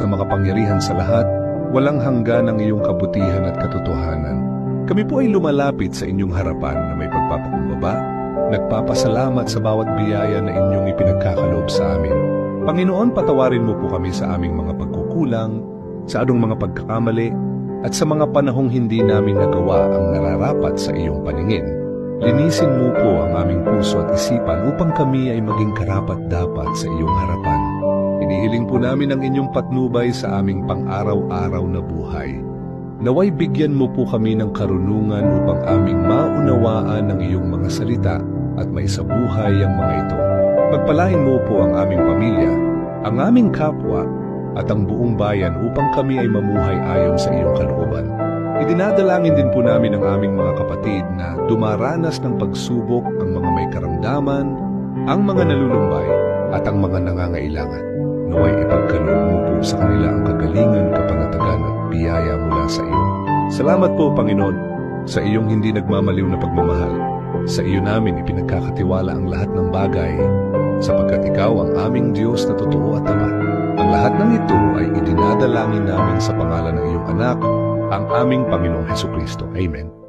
na makapangyarihan sa lahat, walang hanggan ang iyong kabutihan at katotohanan. Kami po ay lumalapit sa inyong harapan na may pagpapakumbaba, nagpapasalamat sa bawat biyaya na inyong ipinagkakaloob sa amin. Panginoon, patawarin mo po kami sa aming mga pagkukulang, sa anong mga pagkakamali, at sa mga panahong hindi namin nagawa ang nararapat sa iyong paningin. Linisin mo po ang aming puso at isipan upang kami ay maging karapat-dapat sa iyong harapan. Inihiling po namin ang inyong patnubay sa aming pang-araw-araw na buhay. Naway bigyan mo po kami ng karunungan upang aming maunawaan ang iyong mga salita at maisabuhay ang mga ito. Pagpalain mo po ang aming pamilya, ang aming kapwa, at ang buong bayan upang kami ay mamuhay ayon sa iyong kalooban. Idinadalangin din po namin ang aming mga kapatid na dumaranas ng pagsubok, ang mga may karamdaman, ang mga nalulumbay, at ang mga nangangailangan. Naway ipagkaloob mo po sa kanila ang kagalingan, kapanatagan at biyaya mula sa iyo. Salamat po, Panginoon, sa iyong hindi nagmamaliw na pagmamahal. Sa iyo namin ipinagkakatiwala ang lahat ng bagay, sapagkat ikaw ang aming Diyos na totoo at tapat. Ang lahat ng ito ay idinadalangin namin sa pangalan ng iyong anak, ang aming Panginoong Hesukristo. Amen.